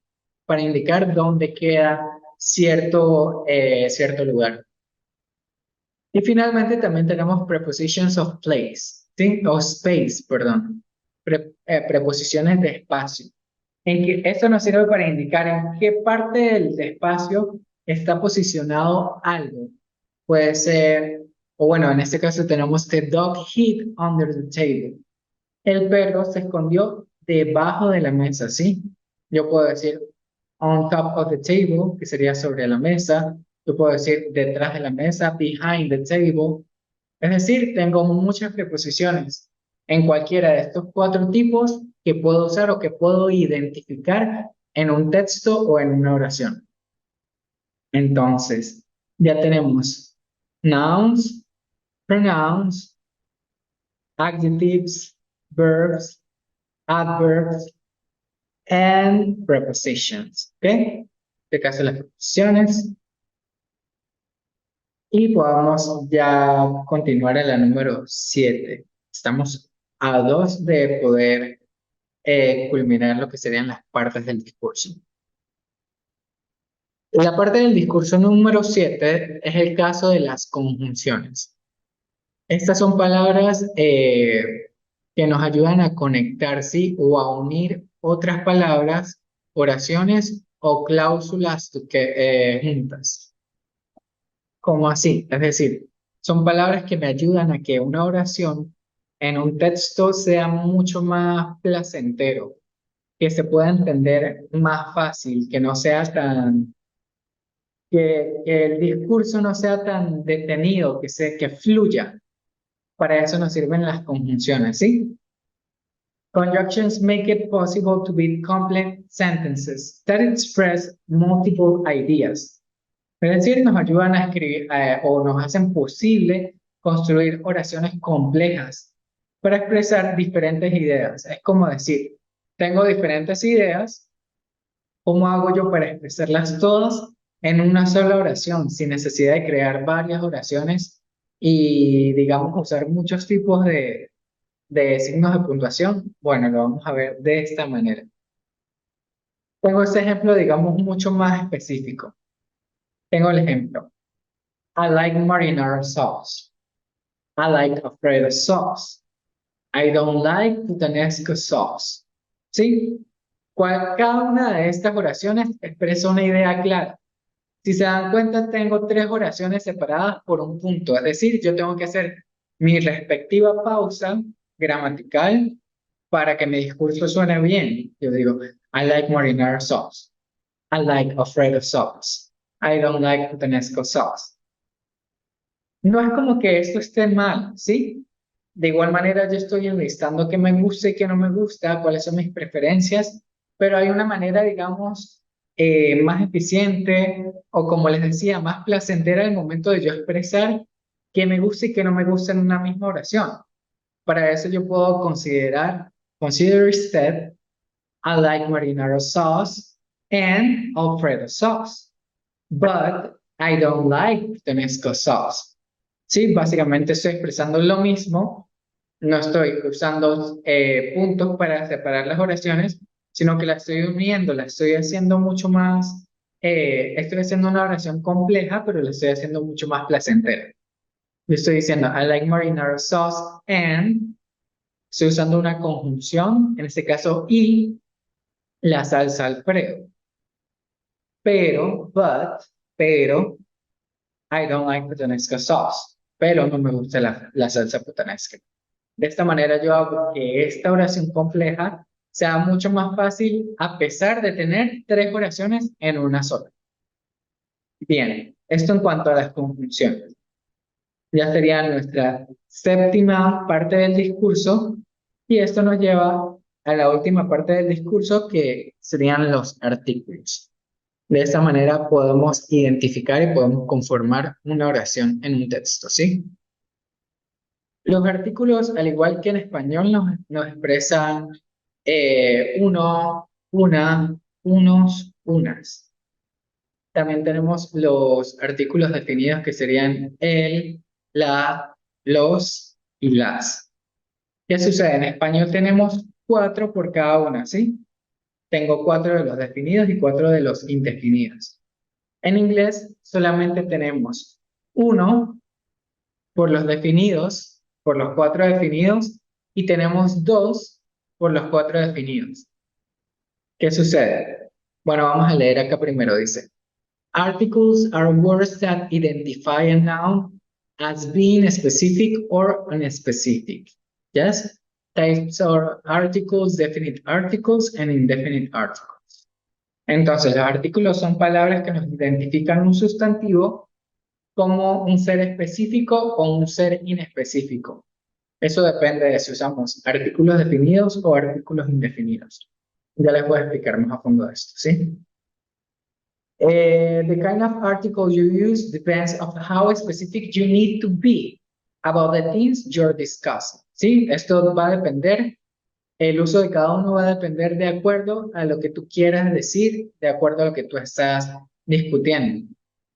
para indicar dónde queda cierto lugar. Y finalmente también tenemos prepositions of place, ¿sí? O space, perdón. Preposiciones de espacio. Esto nos sirve para indicar en qué parte del espacio está posicionado algo. Puede ser, o bueno, en este caso tenemos the dog hid under the table. El perro se escondió debajo de la mesa, ¿sí? Yo puedo decir on top of the table, que sería sobre la mesa. Yo puedo decir detrás de la mesa, behind the table. Es decir, tengo muchas preposiciones en cualquiera de estos cuatro tipos que puedo usar o que puedo identificar en un texto o en una oración. Entonces, ya tenemos nouns, pronouns, adjectives, verbs, adverbs, and prepositions. ¿Ok? En este caso, las preposiciones. Y podamos ya continuar a la número 7. Estamos a 2 de poder culminar lo que serían las partes del discurso. La parte del discurso número 7 es el caso de las conjunciones. Estas son palabras que nos ayudan a conectar, ¿sí? O a unir otras palabras, oraciones o cláusulas juntas. ¿Cómo así? Es decir, son palabras que me ayudan a que una oración en un texto sea mucho más placentero, que se pueda entender más fácil, que no sea tan, que el discurso no sea tan detenido, que fluya. Para eso nos sirven las conjunciones, ¿sí? Conjunctions make it possible to build complex sentences that express multiple ideas. Es decir, nos ayudan a escribir o nos hacen posible construir oraciones complejas para expresar diferentes ideas. Es como decir, tengo diferentes ideas, ¿cómo hago yo para expresarlas todas en una sola oración sin necesidad de crear varias oraciones y, digamos, usar muchos tipos de signos de puntuación? Bueno, lo vamos a ver de esta manera. Tengo este ejemplo, digamos, mucho más específico. Tengo el ejemplo. I like marinara sauce. I like Alfredo sauce. I don't like puttanesco sauce. ¿Sí? Cada una de estas oraciones expresa una idea clara. Si se dan cuenta, tengo tres oraciones separadas por un punto. Es decir, yo tengo que hacer mi respectiva pausa gramatical para que mi discurso suene bien. Yo digo, I like marinara sauce. I like Alfredo sauce. I don't like puttanesco sauce. No es como que esto esté mal, ¿sí? De igual manera, yo estoy enlistando qué me gusta y qué no me gusta, cuáles son mis preferencias, pero hay una manera, digamos, más eficiente o, como les decía, más placentera al momento de yo expresar qué me gusta y qué no me gusta en una misma oración. Para eso yo puedo consider instead, I like marinara sauce and Alfredo sauce, but I don't like Tabasco sauce. Sí, básicamente estoy expresando lo mismo, no estoy usando puntos para separar las oraciones, sino que las estoy uniendo, las estoy haciendo mucho más, estoy haciendo una oración compleja, pero la estoy haciendo mucho más placentera. Yo estoy diciendo, I like marinara sauce and, estoy usando una conjunción, en este caso, y la salsa Alfredo. Pero, I don't like puttanesca sauce, pero no me gusta la salsa puttanesca. De esta manera yo hago que esta oración compleja sea mucho más fácil a pesar de tener tres oraciones en una sola. Bien, esto en cuanto a las conjunciones. Ya sería nuestra séptima parte del discurso y esto nos lleva a la última parte del discurso que serían los artículos. De esta manera podemos identificar y podemos conformar una oración en un texto, ¿sí? Los artículos, al igual que en español, nos expresan uno, una, unos, unas. También tenemos los artículos definidos que serían el, la, los y las. ¿Qué sucede? En español tenemos cuatro por cada una, ¿sí? Tengo cuatro de los definidos y cuatro de los indefinidos. En inglés solamente tenemos uno por los definidos, por los cuatro definidos, y tenemos dos por los cuatro definidos. ¿Qué sucede? Bueno, vamos a leer acá primero, dice. Articles are words that identify a noun as being specific or unspecific. Yes? Types are articles, definite articles, and indefinite articles. Entonces, los artículos son palabras que nos identifican un sustantivo como un ser específico o un ser inespecífico. Eso depende de si usamos artículos definidos o artículos indefinidos. Ya les voy a explicar más a fondo esto, ¿sí? The kind of article you use depends on how specific you need to be about the things you're discussing, ¿sí? Esto va a depender, el uso de cada uno va a depender de acuerdo a lo que tú quieras decir, de acuerdo a lo que tú estás discutiendo.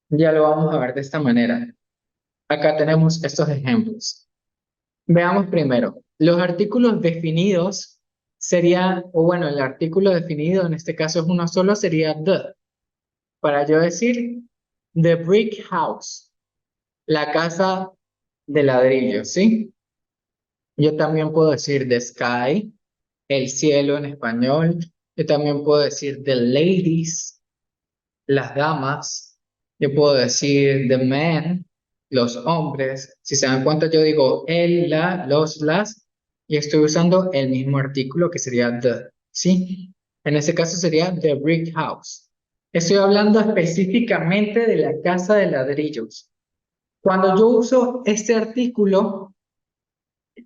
Ya lo vamos a ver de esta manera. Acá tenemos estos ejemplos. Veamos primero, los artículos definidos sería, o bueno, el artículo definido en este caso es uno solo, sería the. Para yo decir the brick house, la casa de ladrillo, ¿sí? Yo también puedo decir the sky, el cielo en español. Yo también puedo decir the ladies, las damas. Yo puedo decir the men, los hombres. Si se dan cuenta, yo digo el, la, los, las, y estoy usando el mismo artículo que sería the, ¿sí? En ese caso sería the brick house. Estoy hablando específicamente de la casa de ladrillos. Cuando yo uso este artículo,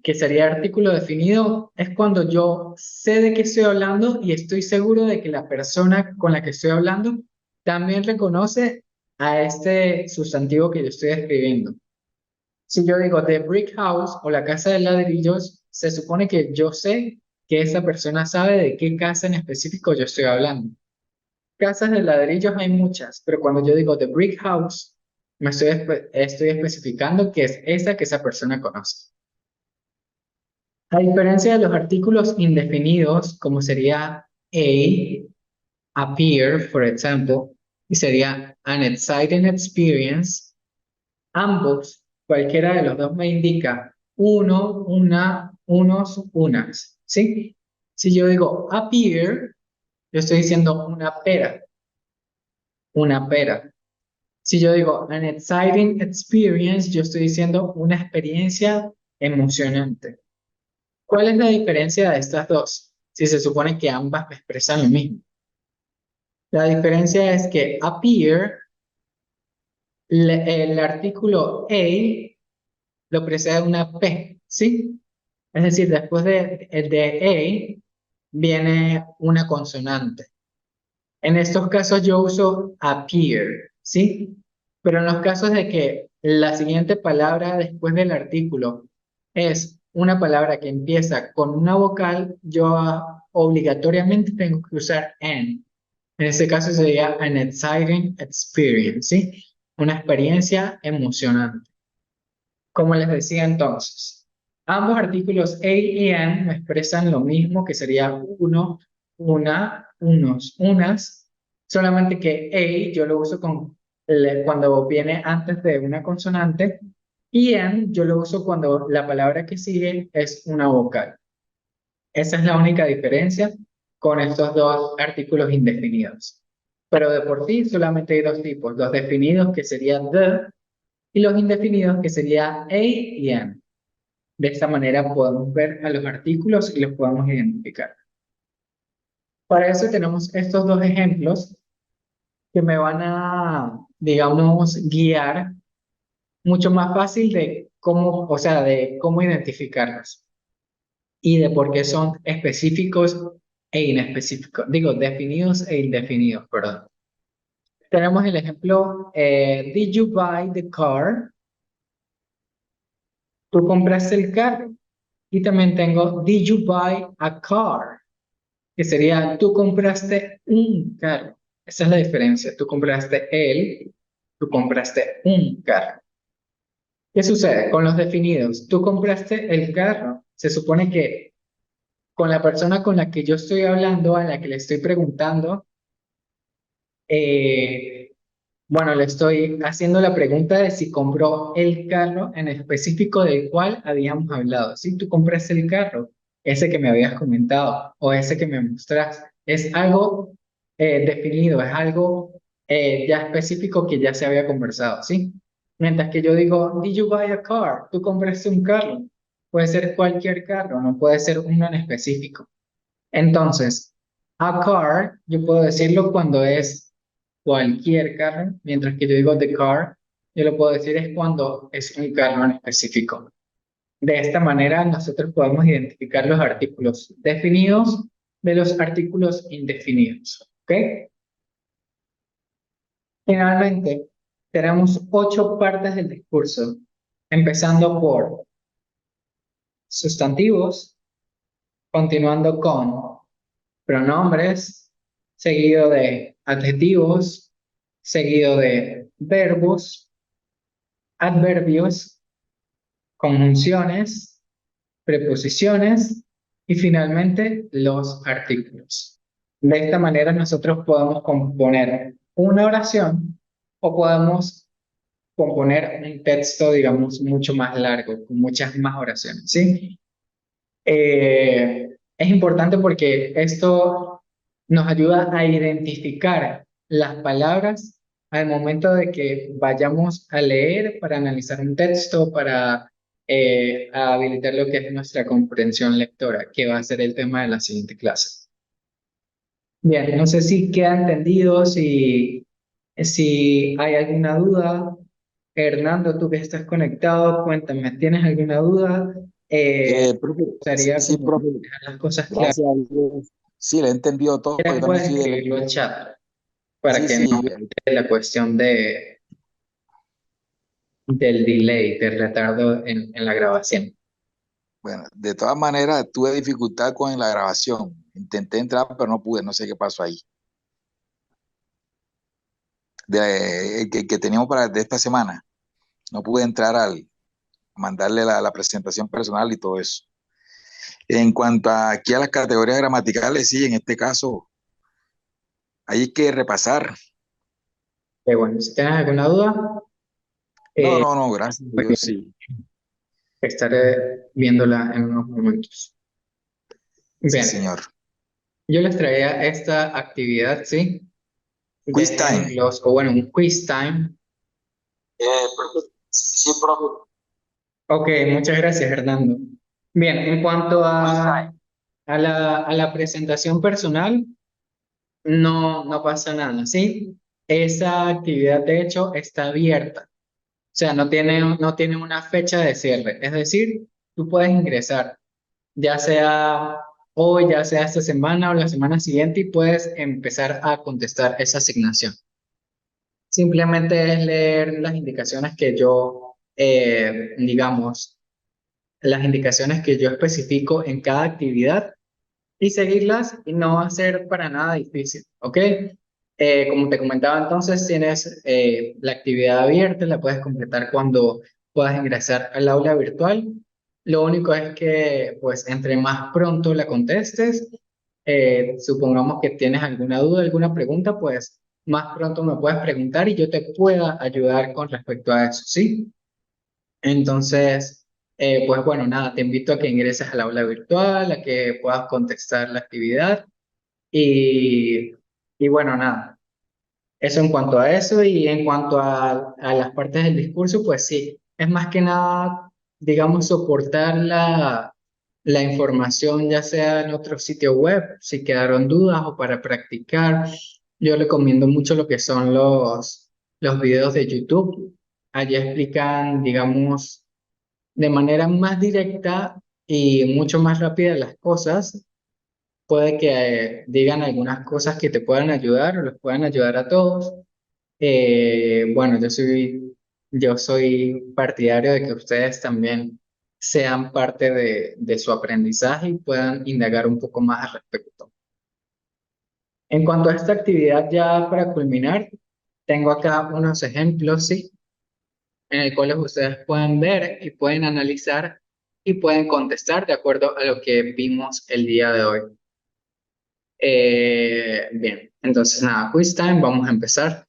que sería artículo definido, es cuando yo sé de qué estoy hablando y estoy seguro de que la persona con la que estoy hablando también reconoce a este sustantivo que yo estoy escribiendo. Si yo digo the brick house o la casa de ladrillos, se supone que yo sé que esa persona sabe de qué casa en específico yo estoy hablando. Casas de ladrillos hay muchas, pero cuando yo digo the brick house, estoy especificando que es esa que esa persona conoce. A diferencia de los artículos indefinidos, como sería appear, por ejemplo, y sería an exciting experience, ambos, cualquiera de los dos me indica uno, una, unos, unas, ¿sí? Si yo digo appear, yo estoy diciendo una pera. Si yo digo an exciting experience, yo estoy diciendo una experiencia emocionante. ¿Cuál es la diferencia de estas dos? Si se supone que ambas me expresan lo mismo. La diferencia es que appear, el artículo a lo precede una P, ¿sí? Es decir, después de a viene una consonante. En estos casos yo uso appear, ¿sí? Pero en los casos de que la siguiente palabra después del artículo es una palabra que empieza con una vocal, yo obligatoriamente tengo que usar an. En este caso sería an exciting experience, ¿sí? Una experiencia emocionante. Como les decía entonces, ambos artículos a y an me expresan lo mismo, que sería uno, una, unos, unas, solamente que a yo lo uso cuando viene antes de una consonante y an yo lo uso cuando la palabra que sigue es una vocal. Esa es la única diferencia con estos dos artículos indefinidos. Pero de por sí solamente hay dos tipos, los definidos que sería the y los indefinidos que sería a y am. De esta manera podemos ver a los artículos y los podemos identificar. Para eso tenemos estos dos ejemplos que me van a, digamos, guiar mucho más fácil de cómo, o sea, de cómo identificarlos y de por qué son específicos e inespecíficos. Digo, definidos e indefinidos, perdón. Tenemos el ejemplo, did you buy the car? Tú compraste el carro. Y también tengo, did you buy a car? Que sería, tú compraste un carro. Esa es la diferencia. Tú compraste un carro. ¿Qué sucede con los definidos? Tú compraste el carro. Se supone que con la persona con la que yo estoy hablando, a la que le estoy preguntando, eh, bueno, le estoy haciendo la pregunta de si compró el carro en específico del cual habíamos hablado. Si tú compraste el carro, ese que me habías comentado o ese que me mostraste, es algo definido, es algo ya específico que ya se había conversado, ¿sí? Mientras que yo digo, did you buy a car? Tú compraste un carro. Puede ser cualquier carro, no puede ser uno en específico. Entonces, a car, yo puedo decirlo cuando es cualquier carro, mientras que yo digo the car, yo lo puedo decir es cuando es un carro en específico. De esta manera, nosotros podemos identificar los artículos definidos de los artículos indefinidos. ¿Ok? Finalmente, tenemos 8 partes del discurso, empezando por sustantivos, continuando con pronombres, seguido de adjetivos, seguido de verbos, adverbios, conjunciones, preposiciones y finalmente los artículos. De esta manera nosotros podemos componer una oración o podemos componer un texto, digamos, mucho más largo, con muchas más oraciones, ¿sí? Es importante porque esto nos ayuda a identificar las palabras al momento de que vayamos a leer para analizar un texto, para habilitar lo que es nuestra comprensión lectora, que va a ser el tema de la siguiente clase. Bien, no sé si queda entendido, si hay alguna duda. Hernando, tú que estás conectado, cuéntame, ¿tienes alguna duda? Profe, sí, Gustaría sí, como profe, dejar las cosas claras. gracias a Dios. Sí, le he entendido todo. Yo también Puedes soy de la... escribirlo en chat para Sí, que no sí, quede la cuestión del delay, del retardo en la grabación. bueno, de todas maneras tuve dificultad con la grabación. Intenté entrar, pero no pude, no sé qué pasó ahí. El que teníamos para de esta semana, no pude entrar al mandarle la presentación personal y todo eso. En cuanto aquí a las categorías gramaticales, sí, en este caso hay que repasar. Bueno, si tienes alguna duda, No, eh, no, no, gracias a Dios, sí. estaré viéndola en unos momentos. Sí, Bien, señor. yo les traía esta actividad, ¿sí? De Quiz time. ejemplos, o bueno, un quiz time. Sí, profe. Ok, muchas gracias, Hernando. Bien, en cuanto a la presentación personal, no pasa nada, ¿sí? Esa actividad, de hecho, está abierta. O sea, no tiene una fecha de cierre. Es decir, tú puedes ingresar, ya sea hoy, ya sea esta semana o la semana siguiente, y puedes empezar a contestar esa asignación. Simplemente es leer las indicaciones que yo, digamos, las indicaciones que yo especifico en cada actividad y seguirlas y no va a ser para nada difícil, ¿ok? Como te comentaba entonces, tienes la actividad abierta, la puedes completar cuando puedas ingresar al aula virtual. Lo único es que, pues, entre más pronto la contestes, supongamos que tienes alguna duda, alguna pregunta, pues, más pronto me puedes preguntar y yo te pueda ayudar con respecto a eso, ¿sí? Entonces, pues bueno, nada, te invito a que ingreses al aula virtual, a que puedas contestar la actividad y, y bueno, nada, eso en cuanto a eso y en cuanto a las partes del discurso, pues sí, es más que nada, digamos, soportar la información ya sea en otro sitio web, si quedaron dudas o para practicar. Yo recomiendo mucho lo que son los videos de YouTube. Allí explican, digamos, de manera más directa y mucho más rápida las cosas. Puede que digan algunas cosas que te puedan ayudar o los puedan ayudar a todos. Bueno, yo soy partidario de que ustedes también sean parte de su aprendizaje y puedan indagar un poco más al respecto. En cuanto a esta actividad, ya para culminar, tengo acá unos ejemplos, ¿sí? En el cual ustedes pueden ver y pueden analizar y pueden contestar de acuerdo a lo que vimos el día de hoy. Bien, entonces nada, quiz time, vamos a empezar.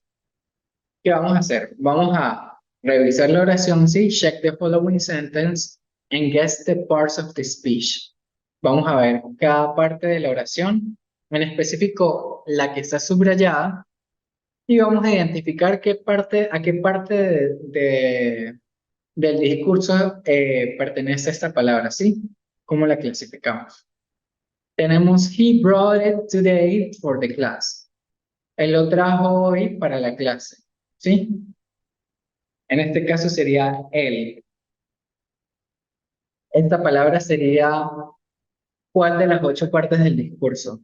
¿Qué vamos a hacer? Vamos a revisar la oración, sí, check the following sentence and guess the parts of the speech. Vamos a ver cada parte de la oración, en específico la que está subrayada, y vamos a identificar a qué parte del discurso pertenece esta palabra, ¿sí? ¿Cómo la clasificamos? Tenemos he brought it today for the class. Él lo trajo hoy para la clase, ¿sí? En este caso sería él. Esta palabra sería ¿Cuál de las 8 partes del discurso?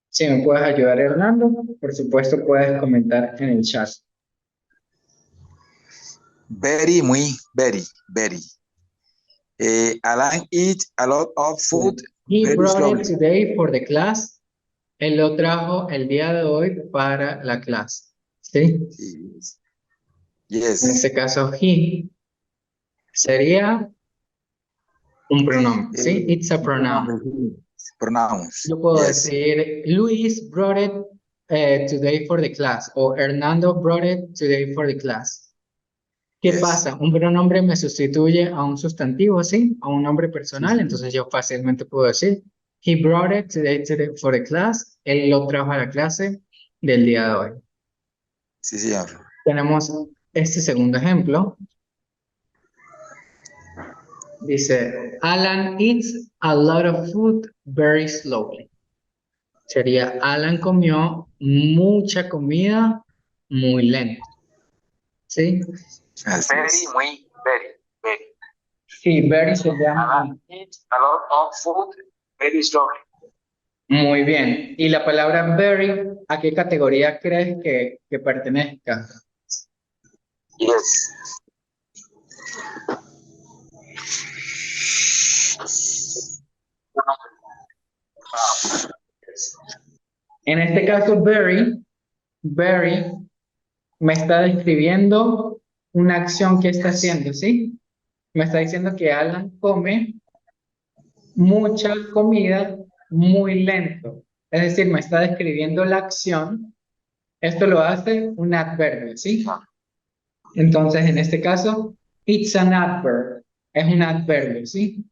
Si me puedes ayudar, Hernando, por supuesto puedes comentar en el chat. Very, muy, very, very. Alan eat a lot of food He very brought it slowly. today for the class. Él lo trajo el día de hoy para la clase. ¿Sí? En Yes. este caso, he sería un pronombre. ¿Sí? It's a pronoun. Pronouns. Yo puedo Yes. decir, Luis brought it today for the class. O Hernando brought it today for the class. ¿Qué Yes. pasa? Un pronombre me sustituye a un sustantivo, ¿sí? A un nombre personal, entonces yo fácilmente puedo decir, he brought it today for the class. Él lo trajo a la clase del día de hoy. Sí, señor. Tenemos este segundo ejemplo. Dice, Alan eats a lot of food very slowly. Sería, Alan comió mucha comida muy lento. ¿Sí? Así es. Very. Sí, very se llama Alan eats a lot of food very slowly. muy bien. ¿Y la palabra very, a qué categoría crees que pertenezca? Yes. En este caso, very me está describiendo una acción que está haciendo, ¿sí? Me está diciendo que Alan come mucha comida muy lento. Es decir, me está describiendo la acción. Esto lo hace un adverbio, ¿sí? Entonces, en este caso, it's an adverb. Es un adverbio, ¿sí?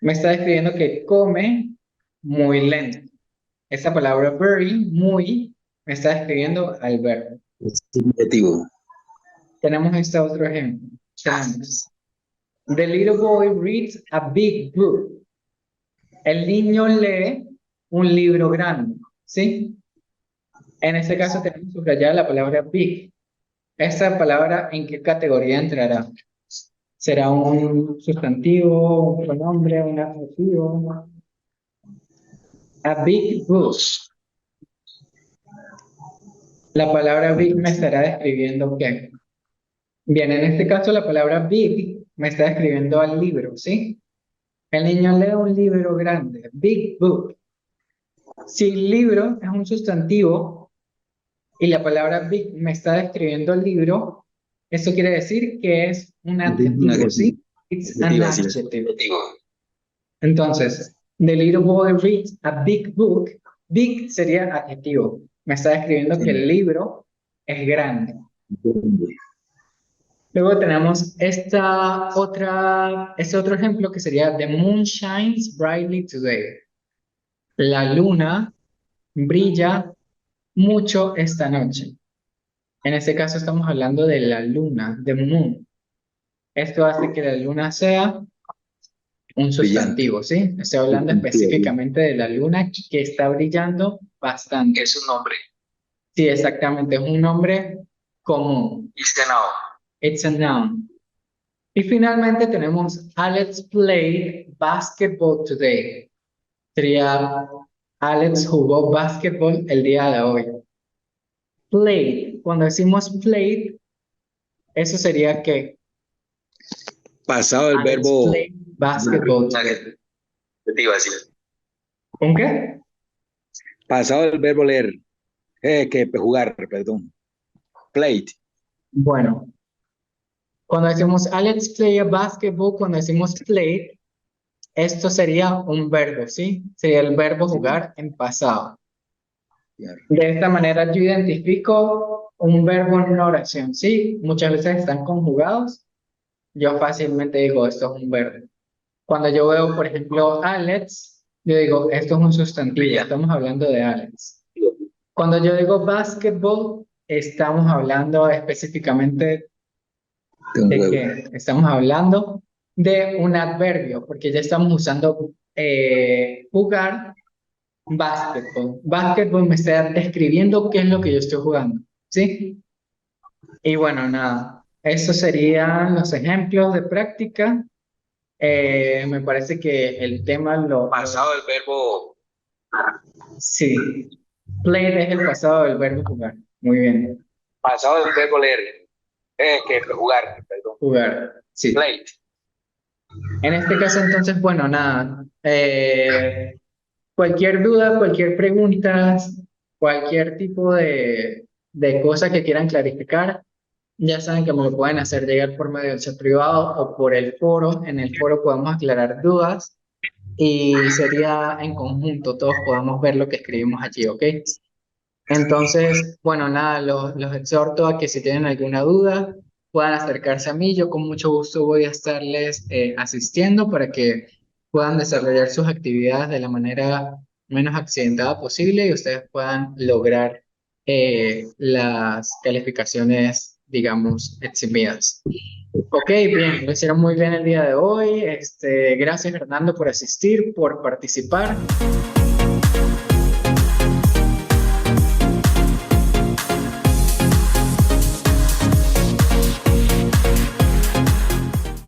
Me está describiendo que come muy lento. Esa palabra very, muy, me está describiendo al verbo. Significativo. Tenemos este otro ejemplo. Tenemos, the little boy reads a big book. El niño lee un libro grande, ¿sí? En este caso tenemos subrayada la palabra big. ¿Esta palabra en qué categoría entrará? ¿Será un sustantivo, un pronombre, un adjetivo? A big book. La palabra big me estará describiendo qué. Bien, en este caso la palabra big me está describiendo al libro, ¿sí? El niño lee un libro grande, big book. Si el libro es un sustantivo y la palabra big me está describiendo el libro, eso quiere decir que es un adjetivo, ¿sí? It's an adjective. Entonces, the little boy reads a big book. Big sería adjetivo. Me está describiendo que el libro es grande. Luego tenemos este otro ejemplo que sería The moon shines brightly today. La luna brilla mucho esta noche. En este caso estamos hablando de la luna, the moon. Esto hace que la luna sea un sustantivo, ¿sí? Estoy hablando específicamente de la luna que está brillando bastante. Es un nombre. Sí, exactamente, es un nombre común. It's a noun. It's a noun. Y finalmente tenemos Alex played basketball today. Sería Alex jugó basketball el día de hoy. Played, cuando decimos played, eso sería que Pasado el Alex verbo. played basketball today. Te iba a decir. ¿Con qué? Pasado el verbo leer. Jugar, perdón. Played. Bueno, cuando decimos Alex play a basketball, cuando decimos played, esto sería un verbo, ¿sí? Sería el verbo jugar en pasado. De esta manera yo identifico un verbo en una oración, ¿sí? Muchas veces están conjugados. Yo fácilmente digo, esto es un verbo. Cuando yo veo, por ejemplo, Alex, yo digo, esto es un sustantivo, estamos hablando de Alex. Cuando yo digo basketball, estamos hablando específicamente de que estamos hablando de un adverbio, porque ya estamos usando jugar básquetbol. Básquetbol me está describiendo qué es lo que yo estoy jugando, ¿sí? Y bueno, nada, esos serían los ejemplos de práctica. Me parece que el tema Pasado del verbo sí. Played es el pasado del verbo jugar. Muy bien. pasado del verbo leer. Que jugar, perdón. Jugar. Sí. Played. En este caso, entonces, bueno, nada. Cualquier duda, cualquier pregunta, cualquier tipo de cosa que quieran clarificar, ya saben que me lo pueden hacer llegar por medio del chat privado o por el foro. En el foro podemos aclarar dudas y sería en conjunto, todos podamos ver lo que escribimos allí, ¿ok? Entonces, bueno, nada, los exhorto a que si tienen alguna duda puedan acercarse a mí. Yo con mucho gusto voy a estarles asistiendo para que puedan desarrollar sus actividades de la manera menos accidentada posible y ustedes puedan lograr las calificaciones, digamos, eximidas. Ok, bien, lo hicieron muy bien el día de hoy. Gracias, Fernando, por asistir, por participar.